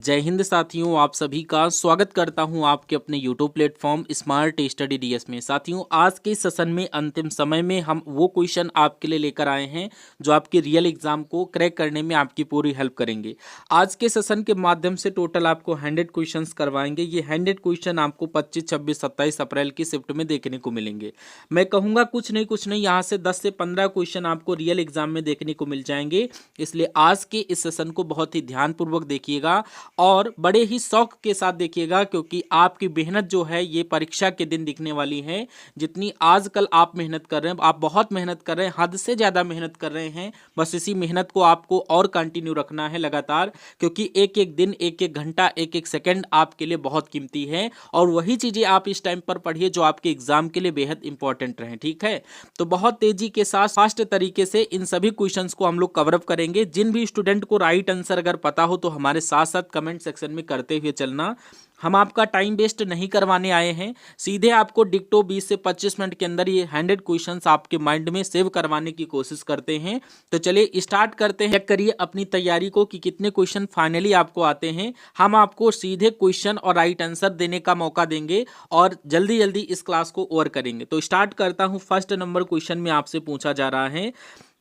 जय हिंद साथियों, आप सभी का स्वागत करता हूं आपके अपने YouTube platform smart study DS में। साथियों, आज के सेशन में अंतिम समय में हम वो क्वेश्चन आपके लिए लेकर आए हैं जो आपके रियल एग्जाम को क्रैक करने में आपकी पूरी हेल्प करेंगे। आज के सेशन के माध्यम से टोटल आपको 100 क्वेश्चंस करवाएंगे। ये 100 क्वेश्चन आपको 25, 26, 27 अप्रैल की शिफ्ट में देखने को मिलेंगे। मैं कहूँगा कुछ नहीं यहाँ से 10 से 15 क्वेश्चन आपको रियल एग्जाम में देखने को मिल जाएंगे। इसलिए आज के इस सेशन को बहुत ही ध्यानपूर्वक देखिएगा और बड़े ही शौक के साथ देखिएगा, क्योंकि आपकी मेहनत जो है ये परीक्षा के दिन दिखने वाली है। जितनी आजकल आप मेहनत कर रहे हैं, आप बहुत मेहनत कर रहे हैं, हद से ज़्यादा मेहनत कर रहे हैं। बस इसी मेहनत को आपको और कंटिन्यू रखना है लगातार, क्योंकि एक एक दिन, एक एक घंटा, एक एक सेकंड आपके लिए बहुत कीमती है। और वही चीज़ें आप इस टाइम पर पढ़िए जो आपके एग्जाम के लिए बेहद इंपॉर्टेंट रहें। ठीक है, तो बहुत तेजी के साथ फास्ट तरीके से इन सभी क्वेश्चंस को हम लोग कवर अप करेंगे। जिन भी स्टूडेंट को राइट आंसर अगर पता हो तो हमारे साथ साथ कमेंट सेक्शन में करते हुए चलना। हम आपका टाइम वेस्ट नहीं करवाने आए हैं, सीधे आपको डिक्टो 20 से 25 मिनट के अंदर ये 100 क्वेश्चंस आपके माइंड में सेव करवाने की कोशिश करते हैं। तो चलिए स्टार्ट करते हैं। चेक करिए अपनी तैयारी को कि कितने क्वेश्चन फाइनली आपको आते हैं। हम आपको सीधे क्वेश्चन और राइट आंसर देने का मौका देंगे और जल्दी जल्दी इस क्लास को ओवर करेंगे। तो स्टार्ट करता हूं। फर्स्ट नंबर क्वेश्चन में आपसे पूछा जा रहा है,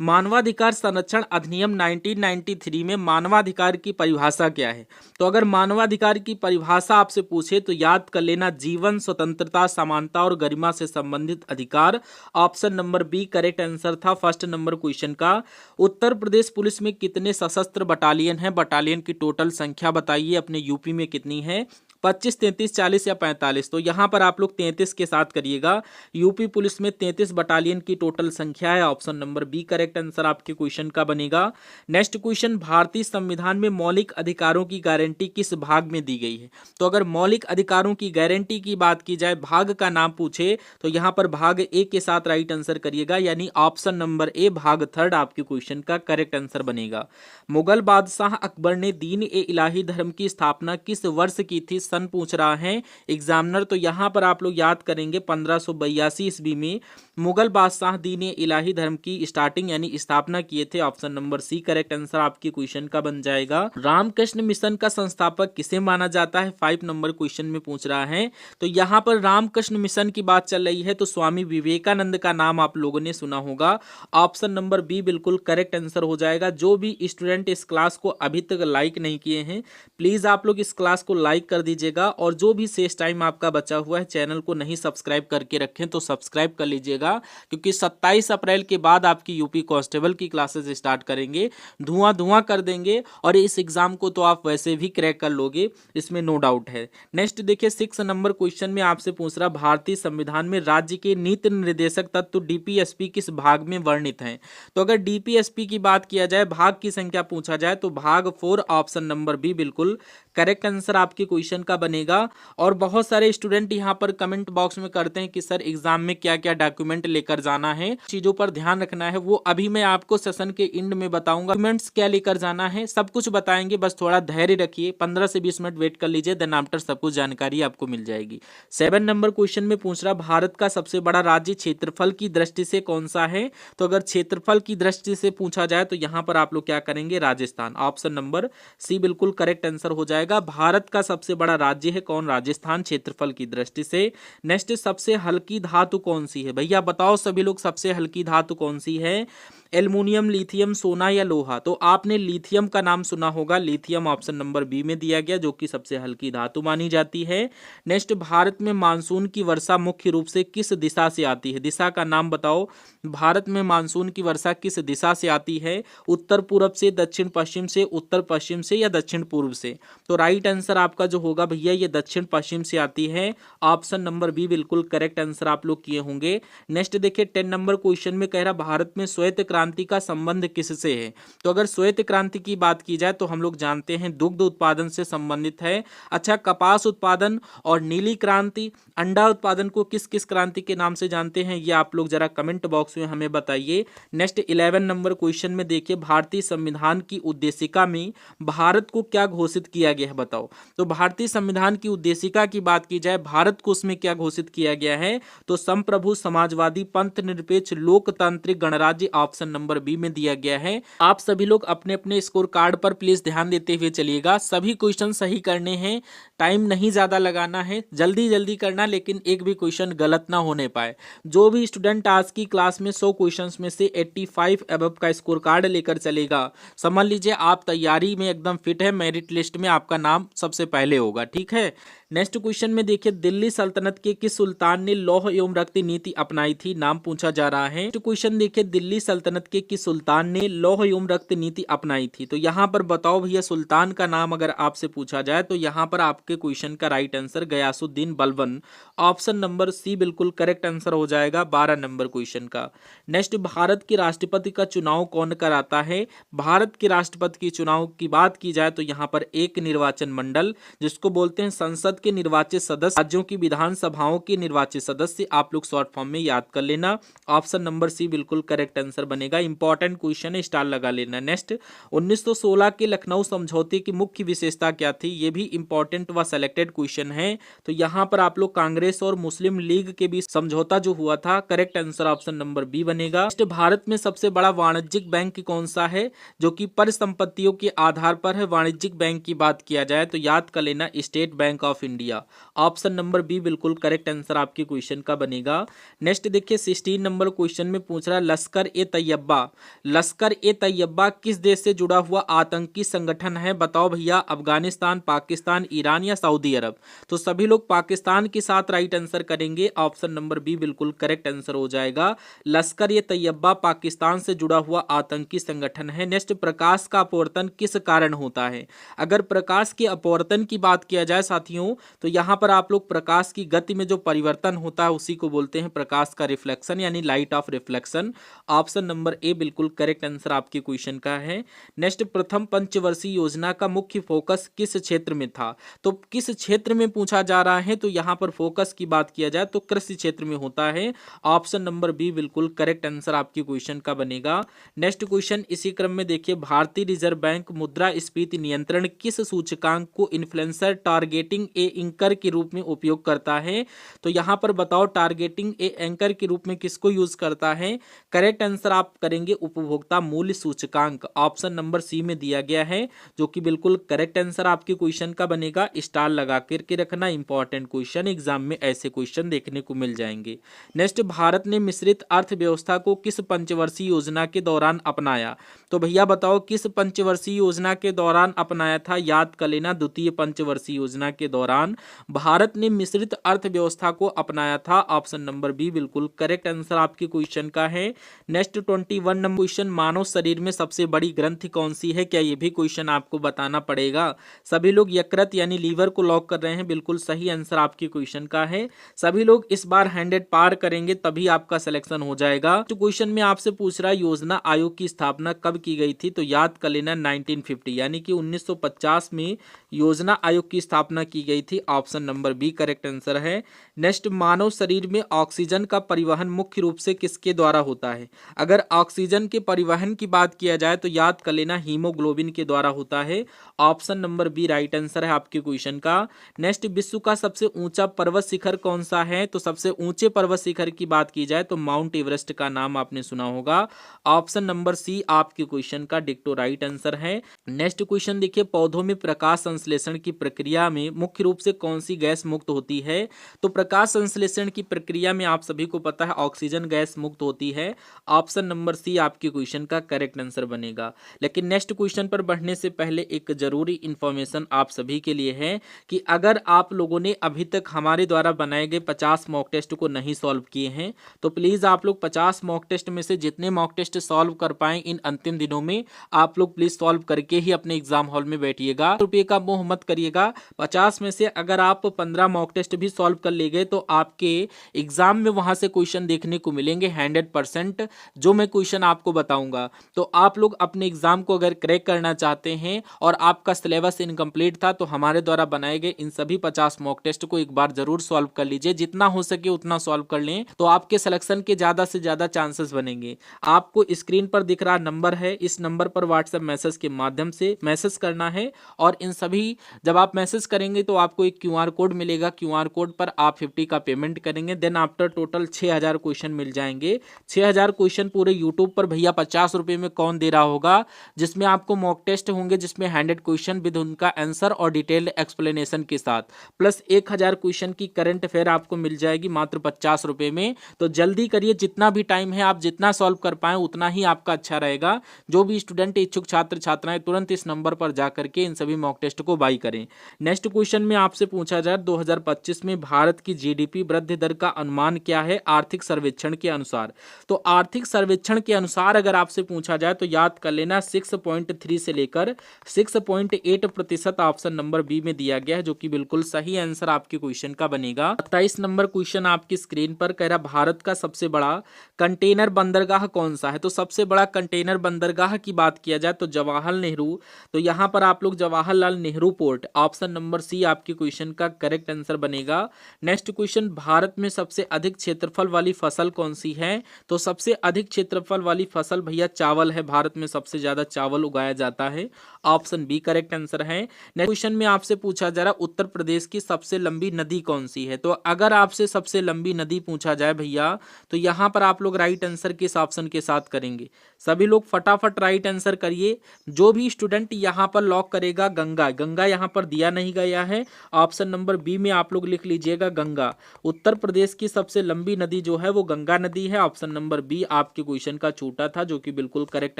मानवाधिकार संरक्षण अधिनियम 1993 में मानवाधिकार की परिभाषा क्या है। तो अगर मानवाधिकार की परिभाषा आपसे पूछे तो याद कर लेना, जीवन, स्वतंत्रता, समानता और गरिमा से संबंधित अधिकार। Option number B correct answer था फर्स्ट नंबर क्वेश्चन का। उत्तर प्रदेश पुलिस में कितने सशस्त्र बटालियन है, बटालियन की टोटल संख्या बताइए। अपने यूपी में कितनी है, 25, 33, 40 या 45। तो यहाँ पर आप लोग 33 के साथ करिएगा। यूपी पुलिस में 33 बटालियन की टोटल संख्या है। Option number B correct answer आपके क्वेश्चन का बनेगा। नेक्स्ट क्वेश्चन, भारतीय संविधान में मौलिक अधिकारों की गारंटी किस भाग में दी गई है। तो अगर मौलिक अधिकारों की गारंटी की बात की जाए, भाग का नाम पूछे तो यहाँ पर भाग ए के साथ राइट आंसर करिएगा, यानी ऑप्शन नंबर ए भाग थर्ड आपके क्वेश्चन का करेक्ट आंसर बनेगा। मुगल बादशाह अकबर ने दीन ए इलाही धर्म की स्थापना किस वर्ष की थी, सन पूछ रहा है एग्जामिनर। तो यहां पर आप लोग याद करेंगे 1582 ईस्वी में मुगल बादशाह दीन ए इलाही धर्म की स्टार्टिंग यानी स्थापना किए थे। Option number C correct answer आपके क्वेश्चन का बन जाएगा। रामकृष्ण मिशन का संस्थापक किसे माना जाता है, 5 नंबर क्वेश्चन में पूछ रहा है। तो यहाँ पर रामकृष्ण मिशन की बात चल रही है तो स्वामी विवेकानंद का नाम आप लोगों ने सुना होगा। ऑप्शन नंबर बी बिल्कुल करेक्ट आंसर हो जाएगा। जो भी स्टूडेंट इस क्लास को अभी तक लाइक नहीं किए हैं, प्लीज आप लोग इस क्लास को लाइक कर दीजिएगा। और जो भी शेष टाइम आपका बचा हुआ है, चैनल को नहीं सब्सक्राइब करके रखें तो सब्सक्राइब कर लीजिएगा, क्योंकि 27 अप्रैल के बाद आपकी यूपी कांस्टेबल की क्लासेस स्टार्ट करेंगे। धुआं धुआं कर देंगे और इस एग्जाम को तो आप वैसे भी क्रैक कर लोगे, इसमें नो डाउट है। नेक्स्ट देखिए 6 नंबर क्वेश्चन में आपसे पूछ रहा, भारतीय संविधान में राज्य के नीति निर्देशक तत्व डीपीएसपी किस भाग में वर्णित हैं। तो अगर डीपीएसपी की बात किया जाए, भाग की संख्या पूछा जाए तो भाग 4 ऑप्शन नंबर बी बिल्कुल करेक्ट आंसर आपके क्वेश्चन का बनेगा। और बहुत सारे स्टूडेंट यहाँ पर कमेंट बॉक्स में करते हैं कि सर एग्जाम में क्या क्या डॉक्यूमेंट लेकर जाना है, चीजों पर ध्यान रखना है। वो अभी मैं आपको सेशन के एंड में बताऊंगा, डॉक्यूमेंट्स क्या लेकर जाना है, सब कुछ बताएंगे। बस थोड़ा धैर्य रखिए, 15 से 20 मिनट वेट कर लीजिए, देन आफ्टर सब कुछ जानकारी आपको मिल जाएगी। 7 नंबर क्वेश्चन में पूछ रहा, भारत का सबसे बड़ा राज्य क्षेत्रफल की दृष्टि से कौन सा है। तो अगर क्षेत्रफल की दृष्टि से पूछा जाए तो यहाँ पर आप लोग क्या करेंगे, राजस्थान। ऑप्शन नंबर सी बिल्कुल करेक्ट आंसर हो जाएगा। भारत का सबसे बड़ा राज्य है कौन, राजस्थान, क्षेत्रफल की दृष्टि से। नेक्स्ट, सबसे हल्की धातु कौन सी है। भैया बताओ सभी लोग, सबसे हल्की धातु कौन सी है, एल्युमिनियम, लिथियम, सोना या लोहा। तो आपने लिथियम का नाम सुना होगा, लिथियम ऑप्शन नंबर बी में दिया गया, जो कि सबसे हल्की धातु मानी जाती है। नेक्स्ट, भारत में मानसून की वर्षा मुख्य रूप से किस दिशा से आती है, दिशा का नाम बताओ। भारत में मानसून की वर्षा किस दिशा से आती है, उत्तर पूर्व से, दक्षिण पश्चिम से, उत्तर पश्चिम से या दक्षिण पूर्व से। तो राइट आंसर आपका जो होगा भैया ये दक्षिण पश्चिम से आती है। ऑप्शन नंबर बी बिल्कुल करेक्ट आंसर आप लोग किए होंगे। नेक्स्ट देखिए 10 नंबर क्वेश्चन में कह रहा, भारत में श्वेत क्रांति का संबंध किससे है। तो अगर श्वेत क्रांति की बात की जाए तो हम लोग जानते हैं दुग्ध उत्पादन से संबंधित है। अच्छा, कपास उत्पादन और नीली क्रांति, अंडा उत्पादन को किस किस क्रांति के नाम से जानते हैं, ये आप लोग जरा कमेंट बॉक्स में हमें बताइए। नेक्स्ट 11 नंबर क्वेश्चन में देखिए, भारतीय संविधान की उद्देशिका में भारत को क्या घोषित किया गया है, बताओ। तो भारतीय संविधान की उद्देशिका की बात की जाए, भारत को उसमें क्या घोषित किया गया है, तो संप्रभु, समाजवादी, पंथ निरपेक्ष, लोकतांत्रिक गणराज्य। ऑप्शन ऑप्शन नंबर बी में दिया गया है। आप सभी लोग अपने अपने स्कोर कार्ड पर प्लीज ध्यान देते हुए चलिएगा। सभी क्वेश्चन सही करने हैं, टाइम नहीं ज्यादा लगाना है, जल्दी जल्दी करना, लेकिन एक भी क्वेश्चन गलत ना होने पाए। जो भी स्टूडेंट आज की क्लास में 100 क्वेश्चंस में से 85 अबव का स्कोर कार्ड लेकर चलेगा, समझ लीजिए आप तैयारी में एकदम फिट है, मेरिट लिस्ट में आपका नाम सबसे पहले होगा। ठीक है, नेक्स्ट क्वेश्चन में देखिए, दिल्ली सल्तनत के किस सुल्तान ने लौह एवं रक्त नीति अपनाई थी, नाम पूछा जा रहा है। नेक्स्ट क्वेश्चन देखिए, दिल्ली सल्तनत के किस सुल्तान ने लौह एवं रक्त नीति अपनाई थी। तो यहाँ पर बताओ भैया, सुल्तान का नाम अगर आपसे पूछा जाए तो यहाँ पर आपके क्वेश्चन का right answer Ghiyasuddin Balban, option number C बिल्कुल करेक्ट आंसर हो जाएगा 12 नंबर क्वेश्चन का। नेक्स्ट, भारत के राष्ट्रपति का चुनाव कौन कराता है। भारत के राष्ट्रपति के चुनाव की बात की जाए तो यहाँ पर एक निर्वाचन मंडल, जिसको बोलते हैं संसद के निर्वाचित सदस्य, राज्यों की विधानसभाओं के निर्वाचित सदस्य, आप लोग शॉर्ट फॉर्म में याद कर लेना। ऑप्शन नंबर सी बिल्कुल करेक्ट आंसर बनेगा। इंपॉर्टेंट क्वेश्चन है, स्टार लगा लेना। नेक्स्ट, 1916 के लखनऊ समझौते की मुख्य विशेषता क्या थी। ये भी इंपॉर्टेंट व सेलेक्टेड क्वेश्चन है। तो यहाँ पर आप लोग कांग्रेस और मुस्लिम लीग के बीच समझौता जो हुआ था, correct answer option number B बनेगा। नेक्स्ट, भारत में सबसे बड़ा वाणिज्यिक बैंक कौन सा है, जो कि परिसंपत्तियों के आधार पर है। वाणिज्यिक बैंक की बात किया जाए तो याद कर लेना State Bank of India, option number B बिल्कुल करेक्ट आंसर आपके क्वेश्चन का बनेगा। नेक्स्ट देखिए, 16 नंबर क्वेश्चन में पूछ रहा है, लश्कर ए तैयबा। लश्कर ए तैयबा किस देश से जुड़ा हुआ आतंकी संगठन है, बताओ भैया। अफगानिस्तान, पाकिस्तान, ईरान या सऊदी अरब। तो सभी लोग पाकिस्तान के साथ राइट आंसर करेंगे, ऑप्शन नंबर बी बिल्कुल करेक्ट आंसर हो जाएगा। लश्कर ए तैयबा पाकिस्तान से जुड़ा हुआ आतंकी संगठन है। नेक्स्ट, प्रकाश का अपवर्तन किस कारण होता है। अगर प्रकाश के अपवर्तन की बात किया जाए साथियों, तो यहाँ पर आप लोग प्रकाश की गति में जो परिवर्तन होता है उसी को बोलते हैं प्रकाश का रिफ्लेक्शन, यानी light of reflection. Option number A बिल्कुल करेक्ट आंसर आपके क्वेश्चन का है। नेक्स्ट, प्रथम पंचवर्षीय योजना का मुख्य फोकस किस क्षेत्र में था। तो किस क्षेत्र में पूछा जा रहा है, तो यहाँ पर फोकस की बात किया जाए तो कृषि क्षेत्र में होता है। ऑप्शन नंबर बी बिल्कुल करेक्ट आंसर आपके क्वेश्चन का बनेगा। नेक्स्ट क्वेश्चन इसी क्रम में देखिए, भारतीय रिजर्व बैंक मुद्रास्फीति नियंत्रण किस सूचकांक को इन्फ्लुएंसर टारगेटिंग ए एंकर के रूप में उपयोग करता है। तो यहाँ पर बताओ, टारगेटिंग ए एंकर के रूप में किसको यूज करता है। करेक्ट आंसर आप करेंगे उपभोक्ता मूल्य सूचकांक, ऑप्शन नंबर सी में दिया गया है, जो कि बिल्कुल करेक्ट आंसर आपके क्वेश्चन का बनेगा। स्टार लगा करके रखना, इंपॉर्टेंट क्वेश्चन, एग्जाम में ऐसे क्वेश्चन देखने को मिल जाएंगे। नेक्स्ट, भारत ने मिश्रित अर्थव्यवस्था को किस पंचवर्षीय योजना के दौरान अपनाया। तो भैया बताओ, किस पंचवर्षीय योजना के दौरान अपनाया था, याद कर लेना। द्वितीय पंचवर्षीय योजना के दौरान भारत ने मिश्रित अर्थव्यवस्था को अपनाया था, ऑप्शन नंबर बी बिल्कुल करेक्ट आंसर आपके क्वेश्चन का है। नेक्स्ट 21 नंबर क्वेश्चन, मानव शरीर में सबसे बड़ी ग्रंथि कौन सी है। क्या ये भी क्वेश्चन आपको बताना पड़ेगा। सभी लोग यकृत यानी लीवर को लॉक कर रहे हैं, बिल्कुल सही आंसर आपके क्वेश्चन का है। सभी लोग इस बार 100 पार करेंगे तभी आपका सिलेक्शन हो जाएगा। तो क्वेश्चन में आपसे पूछ रहा है, योजना आयोग की स्थापना कब की गई थी। तो याद कर लेना 1950, यानी कि 1950 में योजना आयोग की स्थापना की गई थी, option number B correct answer है। नेक्स्ट, मानव शरीर में ऑक्सीजन का परिवहन मुख्य रूप से किसके द्वारा होता है। अगर ऑक्सीजन के परिवहन की बात किया जाए तो याद कर लेना हीमोग्लोबिन के द्वारा होता है, option number B right answer है आपके क्वेश्चन का। नेक्स्ट, विश्व का सबसे ऊंचा पर्वत शिखर कौन सा है। तो सबसे ऊंचे पर्वत शिखर की बात की जाए तो माउंट एवरेस्ट का नाम आपने सुना होगा, ऑप्शन नंबर सी आपके क्वेश्चन का डिक्टो राइट आंसर है। नेक्स्ट क्वेश्चन देखिए, पौधों में प्रकाश संश्लेषण की प्रक्रिया में मुख्य रूप से कौन सी गैस मुक्त होती है। तो प्रकाश संश्लेषण की प्रक्रिया में आप सभी को पता है ऑक्सीजन गैस मुक्त होती है, ऑप्शन नंबर सी आपके क्वेश्चन का करेक्ट आंसर बनेगा। लेकिन नेक्स्ट क्वेश्चन पर बढ़ने से पहले एक जरूरी इंफॉर्मेशन आप सभी के लिए है कि अगर आप लोगों ने अभी तक हमारे द्वारा बनाए गए 50 मॉक टेस्ट को नहीं सॉल्व किए हैं तो प्लीज आप लोग 50 मॉक टेस्ट में से जितने मॉक टेस्ट सॉल्व कर पाए इन अंतिम दिनों में आप लोग प्लीज सॉल्व करके ही अपने एग्जाम हॉल में बैठिएगा। रुपये का मोह मत करिएगा। 50 में से अगर आप 15 मॉक टेस्ट भी सॉल्व कर ले गए तो आपके एग्जाम में वहां से क्वेश्चन देखने को मिलेंगे 100%, जो मैं क्वेश्चन आपको बताऊंगा। तो आप लोग अपने एग्जाम को अगर क्रैक करना चाहते हैं और आपका सिलेबस इनकम्प्लीट था तो हमारे द्वारा बनाए गए इन सभी 50 मॉक टेस्ट को एक बार जरूर सॉल्व कर लीजिए। जितना हो सके उतना सॉल्व कर लें तो आपके सिलेक्शन के ज्यादा से ज्यादा चांसेस बनेंगे। आपको स्क्रीन पर दिख रहा नंबर है, इस नंबर पर व्हाट्सएप मैसेज के माध्यम से मैसेज करना है और इन सभी जब आप मैसेज करेंगे तो आपको एक क्यूआर कोड मिलेगा, क्यूआर कोड पर आप 50 का पेमेंट करेंगे, देन आफ्टर टोटल 6000 क्वेश्चन मिल जाएंगे। 6000 क्वेश्चन पूरे यूट्यूब पर भैया 50 रुपये में कौन दे रहा होगा, जिसमें आपको मॉक टेस्ट होंगे, जिसमें 100 क्वेश्चन विद उनका आंसर और डिटेल्ड एक्सप्लेनेशन के साथ, प्लस 1000 क्वेश्चन की करंट अफेयर आपको मिल जाएगी मात्र 50 रुपये में। तो जल्दी करिए, जितना भी टाइम है आप जितना सॉल्व कर पाए उतना ही आपका अच्छा रहेगा। जो भी स्टूडेंट इच्छुक छात्र छात्राएं तुरंत इस नंबर पर जाकर के इन सभी मॉक टेस्ट को बाई करें। नेक्स्ट क्वेश्चन में आपसे पूछा जाए 2025 में भारत की जीडीपी वृद्धि दर का अनुमान क्या है आर्थिक सर्वेक्षण के अनुसार। तो आर्थिक सर्वेक्षण के अनुसार अगर आपसे पूछा जाए तो याद कर लेना 6.3 से लेकर 6.8% ऑप्शन नंबर बी में दिया गया है, जो कि बिल्कुल सही आंसर आपके क्वेश्चन का बनेगा। 27 नंबर क्वेश्चन आपकी स्क्रीन पर कह रहा भारत का सबसे बड़ा कंटेनर बंदरगाह कौन सा है। तो सबसे बड़ा कंटेनर बंदरगाह की बात किया जाए तो जवाहरलाल नेहरू, तो यहां पर आप लोग Jawaharlal Nehru Port, option number C आपके क्वेश्चन का करेक्ट आंसर बनेगा। नेक्स्ट क्वेश्चन, भारत में सबसे अधिक क्षेत्रफल वाली फसल कौन सी है। तो सबसे अधिक क्षेत्रफल वाली फसल भैया चावल है, भारत में सबसे ज्यादा चावल उगाया जाता है, ऑप्शन बी करेक्ट आंसर है। नेक्स्ट क्वेश्चन में आपसे पूछा जा रहा उत्तर प्रदेश की सबसे लंबी नदी कौन सी है। तो अगर आपसे सबसे लंबी नदी पूछा जाए भैया तो यहां पर आप लोग राइट आंसर किस ऑप्शन के साथ करेंगे। सभी लोग फटाफट राइट आंसर करिए। जो भी स्टूडेंट यहां पर लॉक करेगा गंगा, गंगा यहां पर दिया नहीं गया है, ऑप्शन नंबर बी में आप लोग लिख लीजिएगा गंगा। उत्तर प्रदेश की सबसे लंबी नदी जो है वो गंगा नदी है, ऑप्शन नंबर बी आपके क्वेश्चन का छूटा था, जो कि बिल्कुल करेक्ट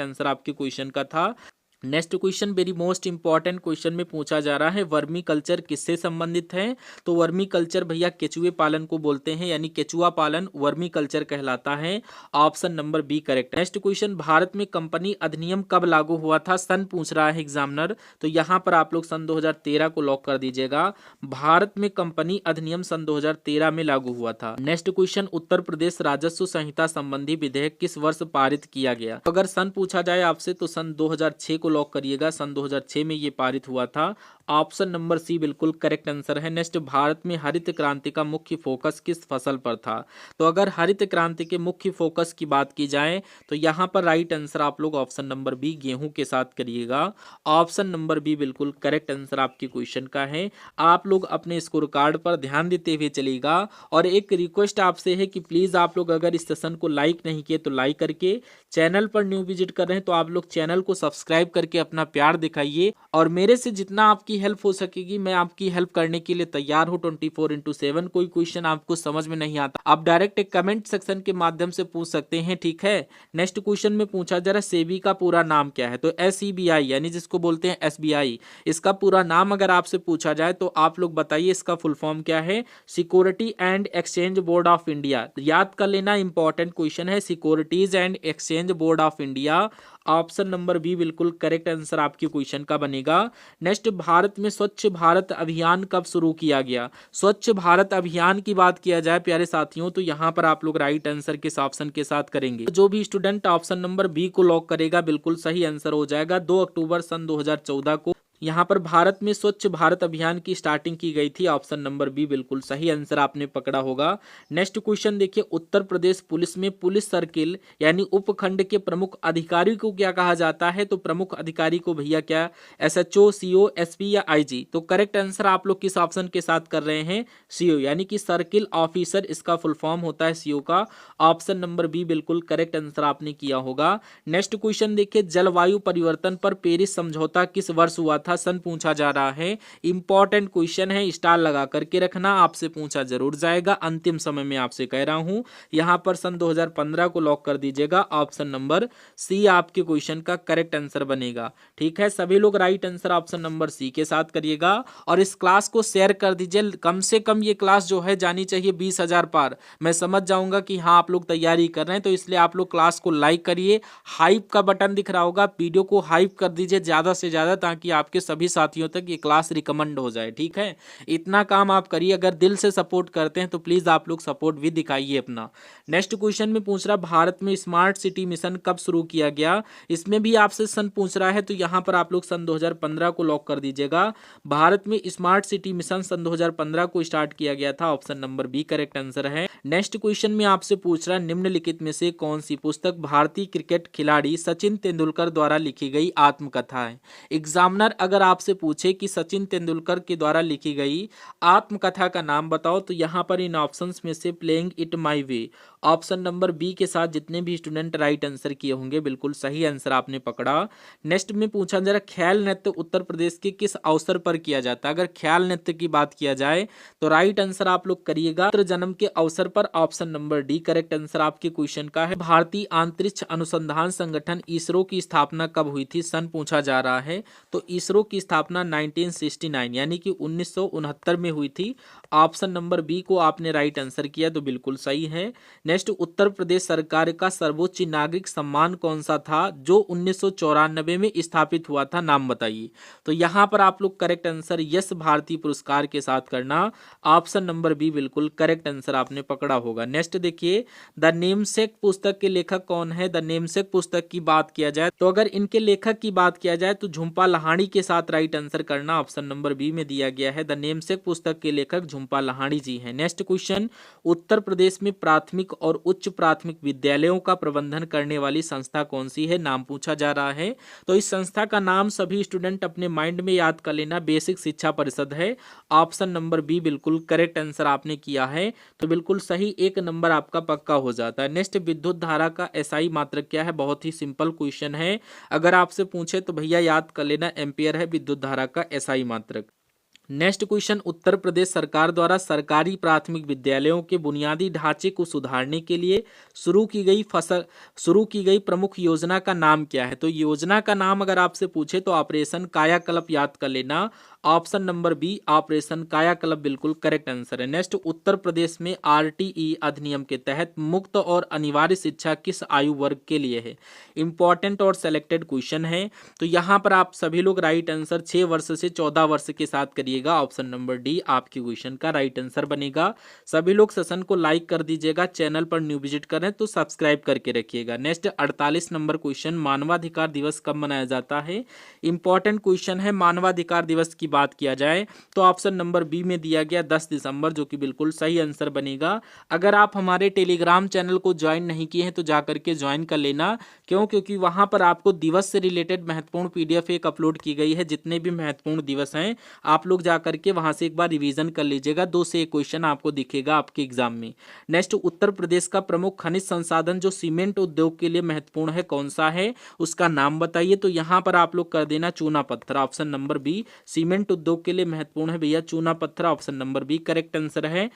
आंसर आपके क्वेश्चन का था। Next question very most important question में पूछा जा रहा है वर्मी कल्चर किससे संबंधित है। तो वर्मी कल्चर भैया केचुए पालन को बोलते हैं, यानी केचुआ पालन वर्मी कल्चर कहलाता है, option number B correct. Next question, भारत में कंपनी अधिनियम कब लागू हुआ था, सन पूछ रहा है एग्जामिनर। तो यहां पर आप लोग सन 2013 को लॉक कर दीजिएगा। भारत में कंपनी अधिनियम सन 2013 में लागू हुआ था। नेक्स्ट क्वेश्चन, उत्तर प्रदेश राजस्व संहिता संबंधी विधेयक किस वर्ष पारित किया गया। अगर सन पूछा जाए आपसे तो सन 2006 को लॉक करिएगा, सन 2006 में ये पारित हुआ था, ऑप्शन नंबर सी बिल्कुल करेक्ट आंसर है। नेक्स्ट, भारत में हरित क्रांति का मुख्य फोकस किस फसल पर था। तो अगर हरित क्रांति के मुख्य फोकस की बात की जाए तो यहां पर राइट आंसर आप लोग ऑप्शन नंबर बी गेहूं के साथ करिएगा, ऑप्शन नंबर बी बिल्कुल करेक्ट आंसर आपके क्वेश्चन का है। आप लोग अपने स्कोर कार्ड पर ध्यान देते हुए चलिएगा। और एक रिक्वेस्ट आपसे है कि प्लीज आप लोग अगर इस सेशन को लाइक नहीं किए तो लाइक करके, चैनल पर न्यू विजिट कर रहे हैं तो आप लोग चैनल को सब्सक्राइब करके अपना प्यार दिखाइए। और मेरे से जितना आपकी हेल्प हो सकेगी मैं आपकी हेल्प करने के लिए तैयार हूं 24/7। कोई क्वेश्चन आपको समझ में नहीं आता आप डायरेक्ट एक कमेंट सेक्शन के माध्यम से पूछ सकते हैं, ठीक है। नेक्स्ट क्वेश्चन में पूछा जा रहा है सेबी का पूरा नाम क्या है। तो SEBI यानी जिसको बोलते हैं SBI, इसका पूरा नाम अगर आपसे पूछा जाए तो आप लोग बताइए इसका फुल फॉर्म क्या है। Security and Exchange Board of India, याद कर लेना, इंपॉर्टेंट क्वेश्चन है, Securities and Exchange Board of India, option number B बिल्कुल करेक्ट आंसर आपके क्वेश्चन का बनेगा। नेक्स्ट, भारत में स्वच्छ भारत अभियान कब शुरू किया गया। स्वच्छ भारत अभियान की बात किया जाए प्यारे साथियों तो यहां पर आप लोग राइट आंसर किस ऑप्शन के साथ करेंगे। जो भी स्टूडेंट ऑप्शन नंबर बी को लॉक करेगा बिल्कुल सही आंसर हो जाएगा। 2 अक्टूबर सन 2014 को यहाँ पर भारत में स्वच्छ भारत अभियान की स्टार्टिंग की गई थी, ऑप्शन नंबर बी बिल्कुल सही आंसर आपने पकड़ा होगा। नेक्स्ट क्वेश्चन देखिए, उत्तर प्रदेश पुलिस में पुलिस सर्किल यानी उपखंड के प्रमुख अधिकारी को क्या कहा जाता है। तो प्रमुख अधिकारी को भैया क्या SHO, CO, SP या IG। तो करेक्ट आंसर आप लोग किस ऑप्शन के साथ कर रहे हैं, CO यानी कि सर्किल ऑफिसर, इसका फुल फॉर्म होता है CO का, ऑप्शन नंबर बी बिल्कुल करेक्ट आंसर आपने किया होगा। नेक्स्ट क्वेश्चन देखिए, जलवायु परिवर्तन पर पेरिस समझौता किस वर्ष हुआ था, सन पूछा जा रहा है। इंपॉर्टेंट क्वेश्चन है, स्टार लगा करके रखना, आपसे पूछा जरूर जाएगा, अंतिम समय में आपसे कह रहा हूं। यहां पर सन 2015 को लॉक कर दीजिएगा, ऑप्शन नंबर सी आपके क्वेश्चन का करेक्ट आंसर बनेगा, ठीक है। सभी लोग right answer option number C के साथ करिएगा और इस क्लास को शेयर कर दीजिए। कम से कम ये क्लास जो है जानी चाहिए 20,000 पार। मैं समझ जाऊंगा कि हाँ आप लोग तैयारी कर रहे हैं, तो इसलिए आप लोग क्लास को लाइक करिए, हाइप का बटन दिख रहा होगा, वीडियो को हाइप कर दीजिए ज्यादा से ज्यादा, ताकि आपके सभी साथियों तक ये क्लास रिकमेंड हो जाए, ठीक है। इतना काम आप करिए, अगर दिल से सपोर्ट करते हैं तो प्लीज आप लोग सपोर्ट भी दिखाइए अपना। नेक्स्ट क्वेश्चन में पूछ रहा भारत में स्मार्ट सिटी मिशन कब शुरू किया गया। इसमें भी आपसे सन पूछ रहा है, तो यहां पर आप लोग सन 2015 को लॉक कर दीजिएगा। भारत में स्मार्ट सिटी मिशन सन 2015 को स्टार्ट किया गया था, option number B correct answer है। नेक्स्ट क्वेश्चन में आपसे पूछ रहा है निम्नलिखित में से कौन सी पुस्तक भारतीय क्रिकेट खिलाड़ी सचिन तेंदुलकर द्वारा लिखी गई आत्मकथा है। एग्जामिनर अगर आपसे पूछे कि सचिन तेंदुलकर के द्वारा लिखी गई आत्मकथा का नाम बताओ, तो यहाँ पर इन ऑप्शंस में से playing it my way, option number B के साथ जितने भी स्टूडेंट राइट आंसर किए होंगे बिल्कुल सही आंसर आपने पकड़ा। नेक्स्ट में पूछा जरा ख्याल नृत्य उत्तर प्रदेश के किस अवसर पर किया जाता है। अगर ख्याल नृत्य की बात किया जाए तो राइट आंसर आप लोग करिएगा जन्म के अवसर पर, option number D correct answer आपके क्वेश्चन का है। भारतीय अंतरिक्ष अनुसंधान संगठन इसरो की स्थापना कब हुई थी, सन पूछा जा रहा है। तो इसरो की स्थापना 1969 यानी कि 1969 में हुई थी। ऑप्शन नंबर बी को आपने राइट आंसर किया तो बिल्कुल सही है। नेक्स्ट, उत्तर प्रदेश सरकार का सर्वोच्च नागरिक सम्मान कौन सा था जो 1994 में स्थापित हुआ था, नाम बताइए। तो यहाँ पर आप लोग करेक्ट आंसर यश भारती पुरस्कार के साथ करना, ऑप्शन नंबर बी बिल्कुल करेक्ट आंसर आपने पकड़ा होगा। नेक्स्ट देखिए, द नेमसेक पुस्तक के लेखक कौन है। द नेमसेक पुस्तक की बात किया जाए तो अगर इनके लेखक की बात किया जाए तो झुंपा लाहिड़ी के साथ राइट आंसर करना, ऑप्शन नंबर बी में दिया गया है। द नेमसेक पुस्तक के लेखक झुंपा लाहिड़ी जी हैं। नेक्स्ट क्वेश्चन, उत्तर प्रदेश में प्राथमिक और उच्च प्राथमिक विद्यालयों का प्रबंधन करने वाली संस्था कौन सी है, नाम पूछा जा रहा है। तो इस संस्था का नाम सभी स्टूडेंट अपने माइंड में याद कर लेना, बेसिक शिक्षा परिषद है। ऑप्शन नंबर बी बिल्कुल करेक्ट आंसर आपने किया है तो बिल्कुल सही, एक नंबर आपका पक्का हो जाता है। नेक्स्ट, विद्युत धारा का एसआई मात्रक क्या है, बहुत ही सिंपल क्वेश्चन है। अगर आपसे पूछे तो भैया याद कर लेना, एम्पियर है विद्युत धारा का एसआई मात्रक। नेक्स्ट क्वेश्चन, उत्तर प्रदेश सरकार द्वारा सरकारी प्राथमिक विद्यालयों के बुनियादी ढांचे को सुधारने के लिए शुरू की गई प्रमुख योजना का नाम क्या है। तो योजना का नाम अगर आपसे पूछे तो ऑपरेशन कायाकल्प याद कर लेना, ऑप्शन नंबर बी ऑपरेशन कायाकल्प बिल्कुल करेक्ट आंसर है। नेक्स्ट, उत्तर प्रदेश में आरटीई अधिनियम के तहत मुक्त और अनिवार्य शिक्षा किस आयु वर्ग के लिए है, इंपॉर्टेंट और सेलेक्टेड क्वेश्चन है। तो यहाँ पर आप सभी लोग राइट आंसर 6 वर्ष से 14 वर्ष के साथ करिएगा, ऑप्शन नंबर डी आपके क्वेश्चन का राइट आंसर बनेगा। सभी लोग सेशन को लाइक कर दीजिएगा, चैनल पर न्यू विजिट करें तो सब्सक्राइब करके रखिएगा। नेक्स्ट 48 नंबर क्वेश्चन, मानवाधिकार दिवस कब मनाया जाता है, इंपॉर्टेंट क्वेश्चन है। मानवाधिकार दिवस की बात किया जाए तो ऑप्शन नंबर बी में दिया गया 10 दिसंबर, जो कि बिल्कुल सही आंसर बनेगा। अगर आप हमारे टेलीग्राम चैनल को ज्वाइन नहीं किए हैं तो जाकर के ज्वाइन कर लेना, क्योंकि वहां पर आपको दिवस से रिलेटेड महत्वपूर्ण पीडीएफ एक अपलोड की गई है। जितने भी महत्वपूर्ण दिवस हैं आप लोग जाकर के वहां से एक बार रिवीजन कर लीजिएगा, 2 से 1 क्वेश्चन आपको दिखेगा आपके एग्जाम में। नेक्स्ट, उत्तर प्रदेश का प्रमुख खनिज संसाधन जो सीमेंट उद्योग के लिए महत्वपूर्ण है कौन सा है, उसका नाम बताइए। तो यहां पर आप लोग कर देना चूना पत्थर, ऑप्शन नंबर बी सीमेंट उद्योग के लिए महत्वपूर्ण है भैया चूना पत्थर, option number B correct answer है।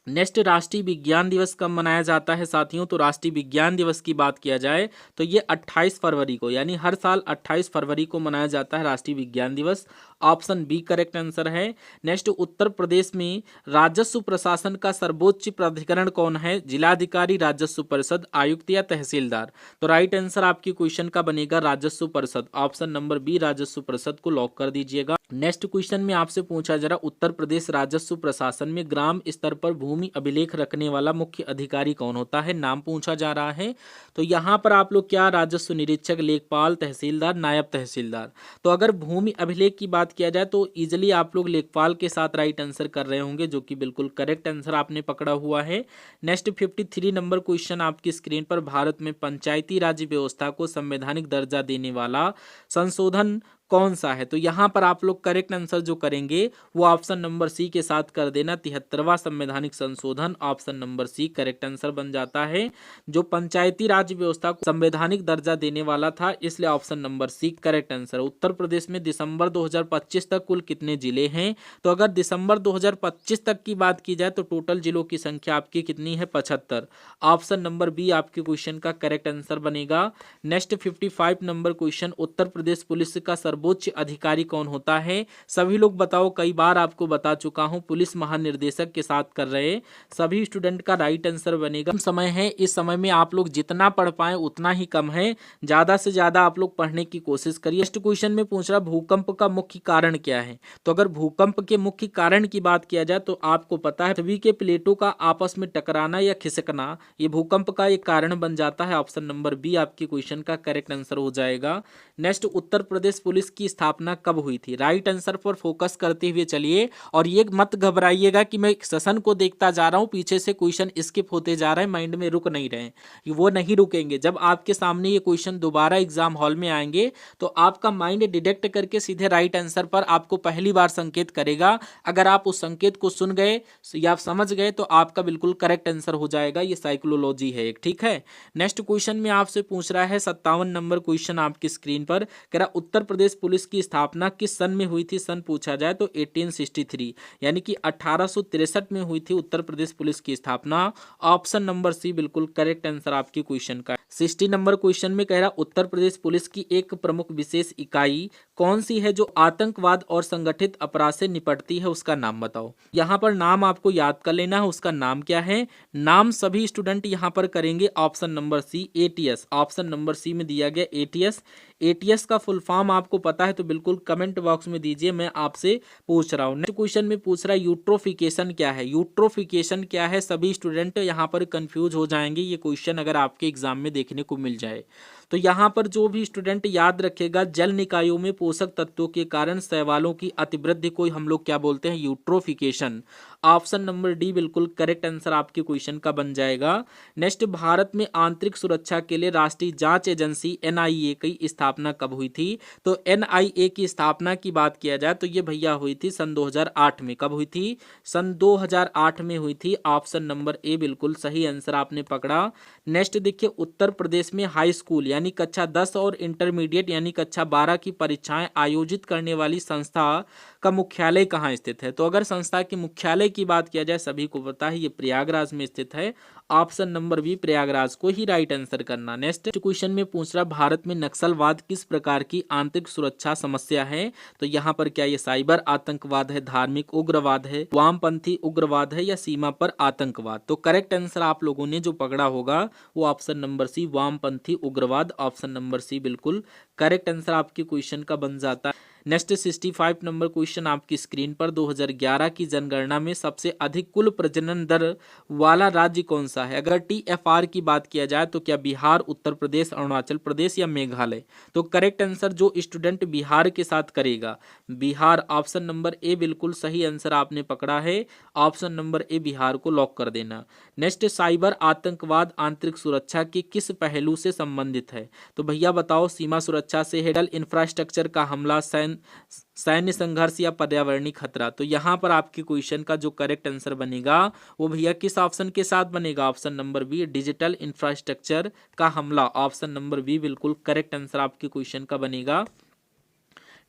नेक्स्ट, राष्ट्रीय विज्ञान दिवस कब मनाया जाता है साथियों। तो राष्ट्रीय विज्ञान दिवस की बात किया जाए तो ये 28 फरवरी को, यानी हर साल 28 फरवरी को मनाया जाता है राष्ट्रीय विज्ञान दिवस, ऑप्शन बी करेक्ट आंसर है। नेक्स्ट, उत्तर प्रदेश में राजस्व प्रशासन का सर्वोच्च प्राधिकरण कौन है, जिलाधिकारी, राजस्व परिषद, आयुक्त या तहसीलदार। तो राइट आंसर आपकी क्वेश्चन का बनेगा राजस्व परिषद, ऑप्शन नंबर बी राजस्व परिषद को लॉक कर दीजिएगा। नेक्स्ट क्वेश्चन में आपसे पूछा जरा, उत्तर प्रदेश राजस्व प्रशासन में ग्राम स्तर पर भूमि अभिलेख रखने वाला मुख्य अधिकारी कौन होता है, नाम पूछा जा रहा है। तो यहाँ पर आप लोग क्या, राजस्व निरीक्षक, लेखपाल, तहसीलदार, नायब तहसीलदार। तो अगर भूमि अभिलेख की बात किया जाए तो इजिली आप लोग लेखपाल के साथ राइट आंसर कर रहे होंगे, जो कि बिल्कुल करेक्ट आंसर आपने पकड़ा हुआ है। नेक्स्ट 53 नंबर क्वेश्चन आपकी स्क्रीन पर, भारत में पंचायती राज व्यवस्था को संवैधानिक दर्जा देने वाला संशोधन कौन सा है। तो यहाँ पर आप लोग करेक्ट आंसर जो करेंगे वो ऑप्शन नंबर सी के साथ कर देना, 73वां संवैधानिक संशोधन, option number C correct answer बन जाता है। जो पंचायती राज व्यवस्था को संवैधानिक दर्जा देने वाला था, इसलिए option number C correct answer. Uttar Pradesh में दिसंबर 2025 तक कुल कितने जिले हैं। तो अगर दिसंबर 2025 तक की बात की जाए तो टोटल जिलों की संख्या आपकी कितनी है, 75, ऑप्शन नंबर बी आपके क्वेश्चन का करेक्ट आंसर बनेगा। नेक्स्ट 55 नंबर क्वेश्चन, उत्तर प्रदेश पुलिस का सर्वोच्च अधिकारी कौन होता है। सभी लोग बताओ, कई बार आपको बता चुका हूं, पुलिस महानिर्देशक के साथ कर रहे सभी स्टूडेंट का राइट आंसर बनेगा। समय है, इस समय में आप लोग जितना पढ़ पाए उतना ही कम है, ज्यादा से ज्यादा आप लोग पढ़ने की कोशिश करिए। नेक्स्ट क्वेश्चन में पूछ रहा, भूकंप का मुख्य कारण क्या है। तो अगर भूकंप के मुख्य कारण की बात किया जाए तो आपको पता है सभी के प्लेटों का आपस में टकराना या खिसकना, ये भूकंप का एक कारण बन जाता है, ऑप्शन नंबर बी आपके क्वेश्चन का करेक्ट आंसर हो जाएगा। नेक्स्ट, उत्तर प्रदेश पुलिस पुलिस की स्थापना कब हुई थी। राइट आंसर पर फोकस करते हुए चलिए और ये मत घबराइएगा कि मैं सेशन को देखता जा रहा हूं, पीछे से क्वेश्चन स्किप होते जा रहे हैं, माइंड में रुक नहीं रहे, वो नहीं रुकेंगे। जब आपके सामने ये क्वेश्चन दोबारा एग्जाम हॉल में आएंगे तो आपका माइंड डिटेक्ट करके सीधे राइट आंसर पर आपको पहली बार संकेत करेगा। अगर आप उस संकेत को सुन गए या समझ गए तो आपका बिल्कुल करेक्ट आंसर हो जाएगा। ये साइकोलॉजी है एक, ठीक है। नेक्स्ट क्वेश्चन में आपसे पूछ रहा है 57 नंबर क्वेश्चन आपकी स्क्रीन पर, कह रहा उत्तर प्रदेश पुलिस की स्थापना किस सन में हुई थी। सन पूछा जाए तो 1863 यानी कि 1863 में हुई थी उत्तर प्रदेश पुलिस की स्थापना। ऑप्शन नंबर सी बिल्कुल करेक्ट आंसर आपके क्वेश्चन का। 60 नंबर क्वेश्चन में कह रहा उत्तर प्रदेश पुलिस की एक प्रमुख विशेष इकाई कौन सी है जो आतंकवाद और संगठित अपराध से निपटती है, उसका नाम बताओ। यहाँ पर नाम आपको याद कर लेना है, उसका नाम क्या है। नाम सभी स्टूडेंट यहाँ पर करेंगे option number C ATS. Option number C में दिया गया एटीएस। एटीएस का फुल फॉर्म आपको पता है तो बिल्कुल कमेंट बॉक्स में दीजिए, मैं आपसे पूछ रहा हूँ। नेक्स्ट क्वेश्चन में पूछ रहा है यूट्रोफिकेशन क्या है। यूट्रोफिकेशन क्या है, सभी स्टूडेंट यहाँ पर कंफ्यूज हो जाएंगे ये क्वेश्चन अगर आपके एग्जाम में देखने को मिल जाए तो। यहाँ पर जो भी स्टूडेंट याद रखेगा, जल निकायों में पोषक तत्वों के कारण शैवालों की अतिवृद्धि को हम लोग क्या बोलते हैं, यूट्रोफिकेशन। ऑप्शन नंबर डी बिल्कुल करेक्ट आंसर आपके क्वेश्चन का बन जाएगा। नेक्स्ट, भारत में आंतरिक सुरक्षा के लिए राष्ट्रीय जांच एजेंसी एनआईए की स्थापना कब हुई थी। तो एनआईए की स्थापना की बात किया जाए तो ये भैया हुई थी सन 2008 में। कब हुई थी, सन 2008 में हुई थी। ऑप्शन नंबर ए बिल्कुल सही आंसर आपने पकड़ा। नेक्स्ट देखिए, उत्तर प्रदेश में हाई स्कूल यानी कक्षा 10 और इंटरमीडिएट यानी कक्षा 12 की परीक्षाएं आयोजित करने वाली संस्था का मुख्यालय कहाँ स्थित है। तो अगर संस्था के मुख्यालय की बात किया जाए, सभी को पता है ये प्रयागराज में स्थित है। ऑप्शन नंबर बी प्रयागराज को ही राइट आंसर करना। नेक्स्ट क्वेश्चन में पूछ रहा भारत में नक्सलवाद किस प्रकार की आंतरिक सुरक्षा समस्या है। तो यहाँ पर क्या ये साइबर आतंकवाद है, धार्मिक उग्रवाद है, वामपंथी उग्रवाद है या सीमा पर आतंकवाद। तो करेक्ट आंसर आप लोगों ने जो पकड़ा होगा वो ऑप्शन नंबर सी वामपंथी उग्रवाद। ऑप्शन नंबर सी बिल्कुल करेक्ट आंसर आपके क्वेश्चन का बन जाता है। नेक्स्ट 65 नंबर क्वेश्चन आपकी स्क्रीन पर, 2011 की जनगणना में सबसे अधिक कुल प्रजनन दर वाला राज्य कौन सा है। अगर टीएफआर की बात किया जाए तो क्या बिहार, उत्तर प्रदेश, अरुणाचल प्रदेश या मेघालय। तो करेक्ट आंसर जो स्टूडेंट बिहार के साथ करेगा, बिहार। ऑप्शन नंबर ए बिल्कुल सही आंसर आपने पकड़ा है। ऑप्शन नंबर ए बिहार को लॉक कर देना। नेक्स्ट, साइबर आतंकवाद आंतरिक सुरक्षा के किस पहलू से संबंधित है। तो भैया बताओ, सीमा सुरक्षा से है, इंफ्रास्ट्रक्चर का हमला, सैन्य संघर्ष या पर्यावरणीय खतरा। तो यहाँ पर आपके क्वेश्चन का जो करेक्ट आंसर बनेगा वो भैया किस ऑप्शन के साथ बनेगा। Option number B digital infrastructure का हमला। ऑप्शन नंबर बी बिल्कुल करेक्ट आंसर आपके क्वेश्चन का बनेगा।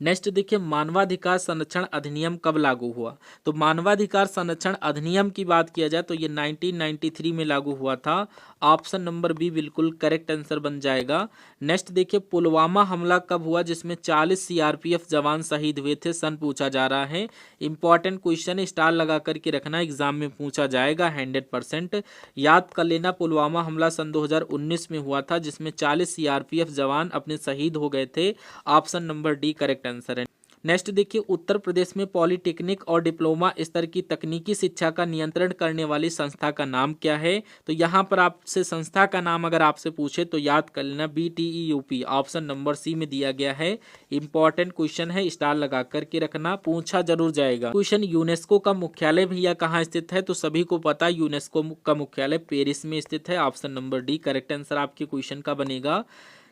नेक्स्ट देखिए, मानवाधिकार संरक्षण अधिनियम कब लागू हुआ। तो मानवाधिकार संरक्षण अधिनियम की बात किया जाए तो ये 1993 में लागू हुआ था। ऑप्शन नंबर बी बिल्कुल करेक्ट आंसर बन जाएगा। नेक्स्ट देखिए, पुलवामा हमला कब हुआ जिसमें 40 सीआरपीएफ जवान शहीद हुए थे। सन पूछा जा रहा है, इंपॉर्टेंट क्वेश्चन है, स्टार लगा करके रखना, एग्जाम में पूछा जाएगा 100%। याद कर लेना, पुलवामा हमला सन 2019 में हुआ था जिसमें 40 सीआरपीएफ जवान अपने शहीद हो गए थे। Option number D correct answer है। नेक्स्ट देखिए, उत्तर प्रदेश में पॉलिटेक्निक और डिप्लोमा स्तर की तकनीकी शिक्षा का नियंत्रण करने वाली संस्था का नाम क्या है। तो यहाँ पर आपसे संस्था का नाम अगर आपसे पूछे तो याद कर लेना BTEUP। ऑप्शन नंबर सी में दिया गया है। इंपॉर्टेंट क्वेश्चन है, स्टार लगा करके रखना, पूछा जरूर जाएगा। क्वेश्चन, यूनेस्को का मुख्यालय भैया कहाँ स्थित है। तो सभी को पता है यूनेस्को का मुख्यालय पेरिस में स्थित है। Option number D correct answer आपके क्वेश्चन का बनेगा।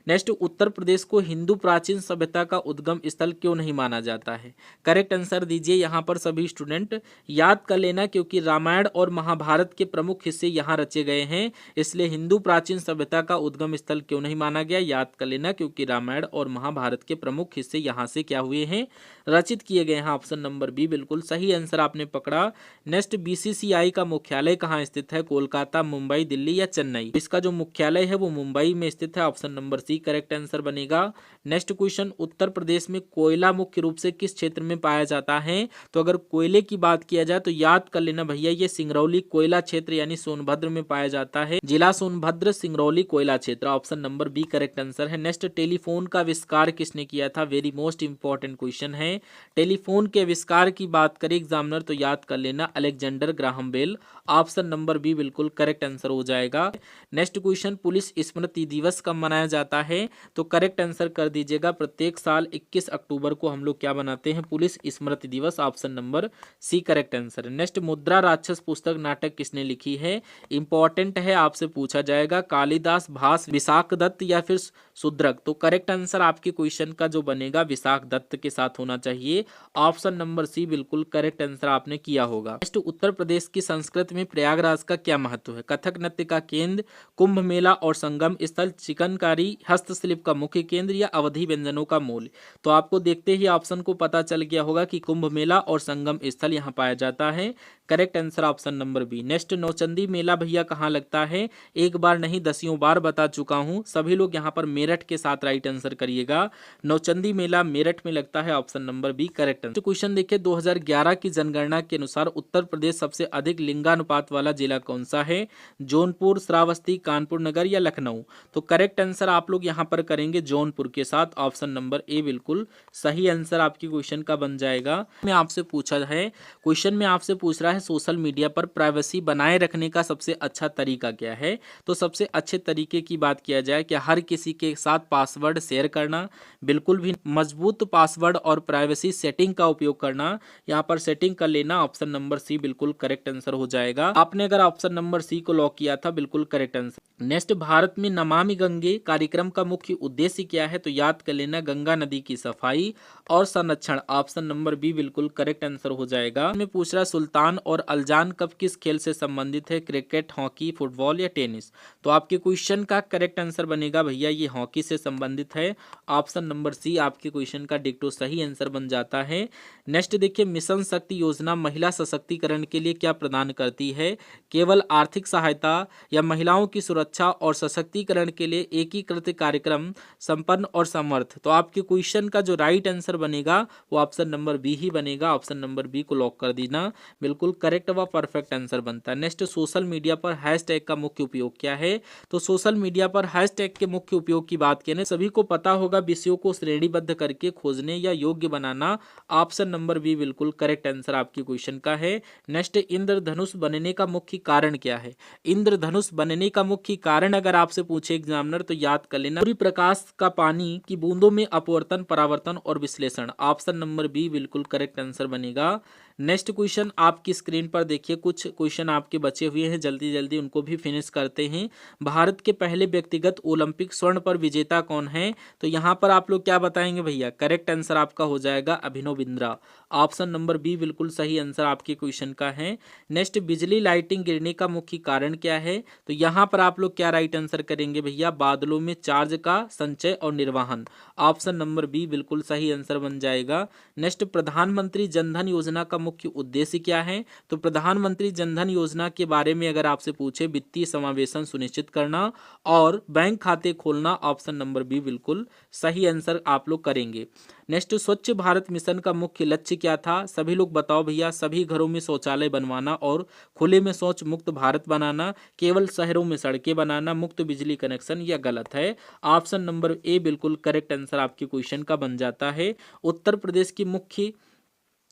नेक्स्ट, उत्तर प्रदेश को हिंदू प्राचीन सभ्यता का उद्गम स्थल क्यों नहीं माना जाता है। करेक्ट आंसर दीजिए यहाँ पर सभी स्टूडेंट। याद कर लेना, क्योंकि रामायण और महाभारत के प्रमुख हिस्से यहाँ रचे गए हैं, इसलिए हिंदू प्राचीन सभ्यता का उद्गम स्थल क्यों नहीं माना गया। याद कर लेना, क्योंकि रामायण और महाभारत के प्रमुख हिस्से यहाँ से क्या हुए हैं, रचित किए गए हैं। ऑप्शन नंबर बी बिल्कुल सही आंसर आपने पकड़ा। नेक्स्ट, BCCI का मुख्यालय कहाँ स्थित है, कोलकाता, मुंबई, दिल्ली या चेन्नई। इसका जो मुख्यालय है वो मुंबई में स्थित है। Option number C correct answer बनेगा। नेक्स्ट क्वेश्चन, उत्तर प्रदेश में कोयला मुख्य रूप से किस क्षेत्र में पाया जाता है। तो अगर कोयले की बात किया जाए तो याद कर लेना भैया, ये सिंगरौली कोयला क्षेत्र यानी सोनभद्र में पाया जाता है। जिला सोनभद्र, सिंगरौली कोयला क्षेत्र। Option number B correct answer है। नेक्स्ट, टेलीफोन का आविष्कार किसने किया था। वेरी मोस्ट इंपॉर्टेंट क्वेश्चन है। टेलीफोन के आविष्कार की बात करें एग्जामिनर तो याद कर लेना Alexander Graham Bell. Option number B बिल्कुल करेक्ट आंसर हो जाएगा। नेक्स्ट क्वेश्चन, पुलिस स्मृति दिवस कब मनाया जाता है? तो करेक्ट आंसर कर दीजिएगा, प्रत्येक साल 21 अक्टूबर को हम लोग क्या बनाते हैं? पुलिस स्मृति दिवस। Option number C correct answer है। नेक्स्ट, मुद्रा राक्षस पुस्तक नाटक किसने लिखी है? इंपॉर्टेंट है, आपसे पूछा जाएगा। कालिदास, भास, विशाख दत्त या फिर शूद्रक? तो करेक्ट आंसर आपके क्वेश्चन का जो बनेगा विशाख दत्त के साथ होना चाहिए। ऑप्शन नंबर सी बिल्कुल करेक्ट आंसर आपने किया होगा। नेक्स्ट, उत्तर प्रदेश की संस्कृति में प्रयागराज का क्या महत्व है? कथक नृत्य का केंद्र, कुंभ मेला और संगम स्थल, चिकनकारी, हस्तशिल्प का मुख्य केंद्र या अवधि व्यंजनों का मूल? तो आपको देखते ही ऑप्शन को पता चल गया होगा कि कुंभ मेला और संगम स्थल यहाँ पाया जाता है। Correct answer option number B. Next, Nauchandi मेला भैया कहाँ लगता है? एक बार नहीं दसियों बार बता चुका हूँ। सभी लोग यहाँ पर मेरठ के साथ राइट आंसर करिएगा। नौचंदी मेला मेरठ में लगता है। Option number B correct answer. Question देखिए, 2011 की जनगणना के अनुसार उत्तर प्रदेश सबसे अधिक लिंगानुपात वाला जिला कौन सा है? जौनपुर, श्रावस्ती, कानपुर नगर या लखनऊ? तो करेक्ट आंसर आप लोग यहाँ पर करेंगे जौनपुर के साथ। ऑप्शन नंबर ए बिल्कुल सही आंसर आपकी क्वेश्चन का बन जाएगा। मैं आपसे पूछा है, क्वेश्चन में आपसे पूछ रहा है सोशल मीडिया पर प्राइवेसी बनाए रखने का सबसे अच्छा तरीका क्या है? तो सबसे अच्छे तरीके की बात किया जाए कि हर किसी के साथ पासवर्ड शेयर करना, बिल्कुल भी मजबूत पासवर्ड और प्राइवेसी सेटिंग का उपयोग करना, यहाँ पर सेटिंग कर लेना। ऑप्शन नंबर सी बिल्कुल करेक्ट आंसर हो जाएगा। आपने अगर ऑप्शन नंबर सी को लॉक किया था, बिल्कुल करेक्ट आंसर। नेक्स्ट, भारत में नमामि गंगे कार्यक्रम का मुख्य उद्देश्य क्या है? तो याद कर लेना, गंगा नदी की सफाई और संरक्षण। ऑप्शन नंबर बी बिल्कुल करेक्ट आंसर हो जाएगा। मैं पूछ रहा, सुल्तान और अल्जान कप किस खेल से संबंधित है? क्रिकेट, हॉकी, फुटबॉल या टेनिस? तो आपके क्वेश्चन का करेक्ट आंसर बनेगा भैया ये हॉकी से संबंधित है। ऑप्शन नंबर सी आपके क्वेश्चन का डिक्टो सही आंसर बन जाता है। नेक्स्ट देखिए, मिशन शक्ति योजना महिला सशक्तिकरण के लिए क्या प्रदान करती है? केवल आर्थिक सहायता या महिलाओं की सुरक्षा और सशक्तिकरण के लिए एकीकृत कार्यक्रम, संपन्न और समर्थ? तो आपके क्वेश्चन का जो राइट आंसर बनेगा वो ऑप्शन नंबर बी ही बनेगा। ऑप्शन नंबर बी को लॉक कर देना, बिल्कुल करेक्ट व परफेक्ट आंसर बनता है। नेक्स्ट, सोशल मीडिया पर हैशटैग का मुख्य उपयोग क्या है? तो सोशल मीडिया पर हैशटैग के मुख्य उपयोग की बात करें, सभी को पता होगा, विषयों को श्रेणीबद्ध करके खोजने या योग्य बनाना। ऑप्शन नंबर बी बिल्कुल करेक्ट आंसर आपकी क्वेश्चन का है। नेक्स्ट, इंद्रधनुष बनने का मुख्य कारण क्या है? इंद्रधनुष बनने का मुख्य कारण अगर आपसे पूछे एग्जामिनर तो याद कर लेना, सूर्य प्रकाश का पानी की बूंदों में अपवर्तन, परावर्तन और विश्लेषण। ऑप्शन नंबर बी बिल्कुल करेक्ट आंसर बनेगा। नेक्स्ट क्वेश्चन आपकी स्क्रीन पर देखिए, कुछ क्वेश्चन आपके बचे हुए हैं, जल्दी जल्दी उनको भी फिनिश करते हैं। भारत के पहले व्यक्तिगत ओलंपिक स्वर्ण पर विजेता कौन है? तो यहाँ पर आप लोग क्या बताएंगे भैया? करेक्ट आंसर आपका हो जाएगा Abhinav Bindra. Option number B बिल्कुल सही आंसर आपके क्वेश्चन का है। नेक्स्ट, बिजली लाइटिंग गिरने का मुख्य कारण क्या है? तो यहाँ पर आप लोग क्या राइट आंसर करेंगे भैया? बादलों में चार्ज का संचय और निर्वहन। ऑप्शन नंबर बी बिल्कुल सही आंसर बन जाएगा। नेक्स्ट, प्रधानमंत्री जनधन योजना का मुख्य उद्देश्य क्या है? तो प्रधानमंत्री जनधन योजना के बारे में अगर आपसे पूछे, वित्तीय समावेशन सुनिश्चित करना और बैंक खाते खोलना। ऑप्शन नंबर बी बिल्कुल सही आंसर आप लोग करेंगे। नेक्स्ट, स्वच्छ भारत मिशन का मुख्य लक्ष्य क्या था? सभी लोग बताओ भैया। सभी घरों में शौचालय बनवाना और खुले में शौच मुक्त भारत बनाना, केवल शहरों में सड़कें बनाना, मुक्त बिजली कनेक्शन, या गलत है? ऑप्शन नंबर ए बिल्कुल करेक्ट आंसर आपके क्वेश्चन का बन जाता है।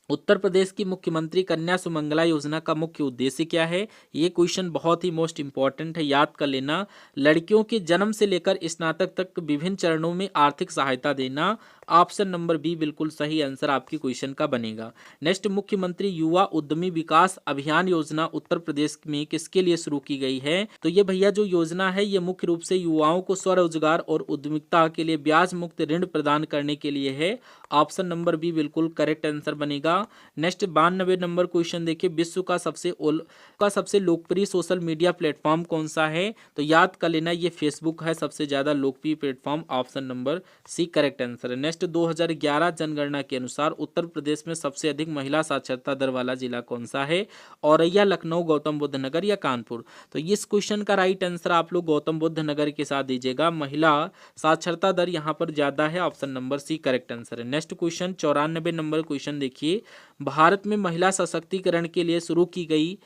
उत्तर प्रदेश की मुख्यमंत्री कन्या सुमंगला योजना का मुख्य उद्देश्य क्या है? ये क्वेश्चन बहुत ही मोस्ट इंपॉर्टेंट है, याद कर लेना। लड़कियों के जन्म से लेकर स्नातक तक विभिन्न चरणों में आर्थिक सहायता देना। ऑप्शन नंबर बी बिल्कुल सही आंसर आपकी क्वेश्चन का बनेगा। नेक्स्ट, मुख्यमंत्री युवा उद्यमी विकास अभियान योजना उत्तर प्रदेश में किसके लिए शुरू की गई है? तो ये भैया जो योजना है ये मुख्य रूप से युवाओं को स्वरोजगार और उद्यमिता के लिए ब्याज मुक्त ऋण प्रदान करने के लिए है। ऑप्शन नंबर बी बिल्कुल करेक्ट आंसर बनेगा। नेक्स्ट, 92 नंबर क्वेश्चन देखिए, विश्व का सबसे लोकप्रिय सोशल मीडिया प्लेटफॉर्म कौन सा है? तो याद कर लेना, ये फेसबुक है सबसे ज्यादा लोकप्रिय platform. Option number C correct answer है। नेक्स्ट, 2011 जनगणना के अनुसार उत्तर प्रदेश में सबसे अधिक महिला साक्षरता दर वाला जिला कौन सा है? औरैया, लखनऊ, गौतम बुद्ध नगर या कानपुर? तो इस क्वेश्चन का राइट आंसर आप लोग गौतम बुद्ध नगर के साथ दीजिएगा। महिला साक्षरता दर यहाँ पर ज्यादा है। Option number C correct answer है। नेक्स्ट क्वेश्चन 94 नंबर क्वेश्चन देखिए, भारत में महिला सशक्तिकरण के लिए शुरू की गई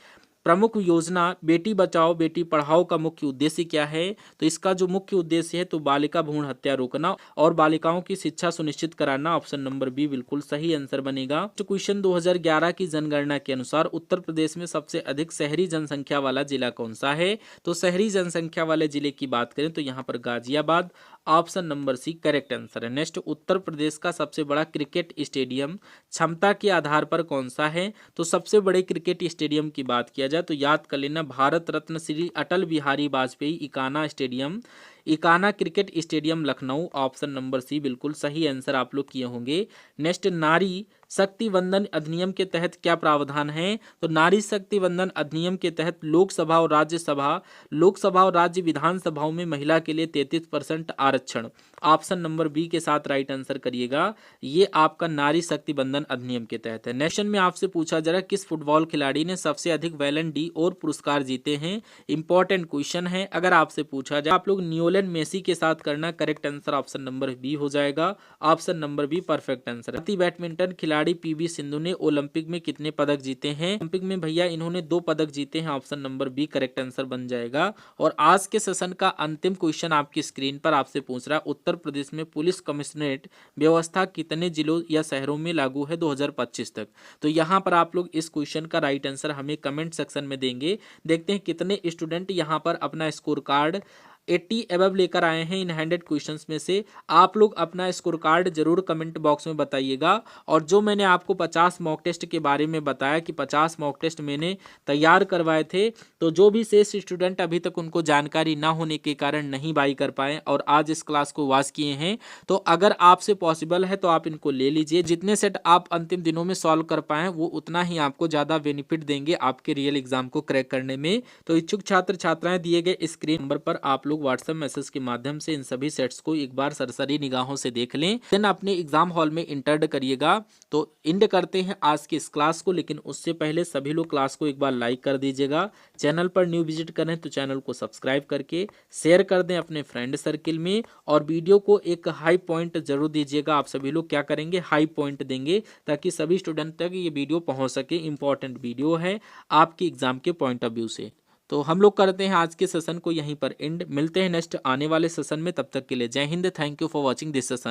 प्रमुख योजना बेटी बचाओ बेटी पढ़ाओ का मुख्य उद्देश्य क्या है? तो इसका जो मुख्य उद्देश्य है तो बालिका भ्रूण हत्या रोकना और बालिकाओं की शिक्षा सुनिश्चित कराना। ऑप्शन नंबर बी बिल्कुल सही आंसर बनेगा। तो क्वेश्चन 2011 की जनगणना के अनुसार उत्तर प्रदेश में सबसे अधिक शहरी जनसंख्या वाला जिला कौन सा है? तो शहरी जनसंख्या वाले जिले की बात करें तो यहाँ पर Ghaziabad. Option number C correct answer है। नेक्स्ट, उत्तर प्रदेश का सबसे बड़ा क्रिकेट स्टेडियम क्षमता के आधार पर कौन सा है? तो सबसे बड़े क्रिकेट स्टेडियम की बात किया जाए तो याद कर लेना Bharat Ratna Shri Atal Bihari Vajpayee Ekana stadium, Ekana cricket stadium Lucknow, option number C बिल्कुल सही आंसर आप लोग किए होंगे। नेक्स्ट, नारी शक्ति वंदन अधिनियम के तहत क्या प्रावधान है? तो नारी शक्ति वंदन अधिनियम के तहत लोकसभा और राज्य विधानसभाओं में महिला के लिए 33% आरक्षण, ऑप्शन नंबर बी के साथ राइट आंसर करिएगा। ये आपका नारी शक्ति वंदन अधिनियम के तहत है। नेक्स्ट में आपसे पूछा जा रहा है किस फुटबॉल खिलाड़ी ने सबसे अधिक बैलन डी और पुरस्कार जीते हैं? इंपॉर्टेंट क्वेश्चन है। अगर आपसे पूछा जाए आप लोग लियोनेल मेसी के साथ करना, correct answer option number B हो जाएगा। Option number B perfect answer. भारतीय बैडमिंटन खिलाड़ी पीवी सिंधु ने ओलंपिक में कितने पदक जीते हैं? ओलंपिक में भैया इन्होंने 2 पदक जीते हैं, option number B correct answer बन जाएगा। और आज के सेशन का अंतिम क्वेश्चन आपकी स्क्रीन पर आपसे पूछ रहा है उत्तर प्रदेश में पुलिस कमिश्नरेट व्यवस्था कितने जिलों या शहरों में लागू है 2025 तक? तो यहाँ पर आप लोग इस क्वेश्चन का राइट आंसर हमें कमेंट सेक्शन में देंगे। देखते हैं कितने स्टूडेंट यहाँ पर अपना स्कोर कार्ड 80 एबव लेकर आए हैं इन 100 क्वेश्चंस में से। आप लोग अपना स्कोर कार्ड जरूर कमेंट बॉक्स में बताइएगा। और जो मैंने आपको 50 मॉक टेस्ट के बारे में बताया कि 50 मॉक टेस्ट मैंने तैयार करवाए थे, तो जो भी शेष स्टूडेंट अभी तक उनको जानकारी ना होने के कारण नहीं बाई कर पाए और आज इस क्लास को वॉच किए हैं, तो अगर आपसे पॉसिबल है तो आप इनको ले लीजिए। जितने सेट आप अंतिम दिनों में सॉल्व कर पाए वो उतना ही आपको ज़्यादा बेनिफिट देंगे आपके रियल एग्जाम को क्रैक करने में। तो इच्छुक छात्र छात्राएं दिए गए स्क्रीन नंबर पर आप लोग व्हाट्सएप मैसेज के माध्यम से इन सभी सेट्स को एक बार सरसरी निगाहों से देख लें, देन अपने एग्जाम हॉल में इंटर्ड करिएगा। तो इंड करते हैं आज की इस क्लास को, लेकिन उससे पहले सभी लोग क्लास को एक बार लाइक कर दीजिएगा। चैनल पर न्यू विजिट करें तो चैनल को सब्सक्राइब करके शेयर कर दें अपने फ्रेंड सर्किल में, और वीडियो को एक हाई पॉइंट जरूर दीजिएगा। आप सभी लोग क्या करेंगे, हाई पॉइंट देंगे ताकि सभी स्टूडेंट तक ये वीडियो पहुंच सके। इंपॉर्टेंट वीडियो है आपके एग्जाम के पॉइंट ऑफ व्यू से। तो हम लोग करते हैं आज के सेशन को यहीं पर एंड। मिलते हैं नेक्स्ट आने वाले सेशन में, तब तक के लिए जय Hind. Thank you for watching this session.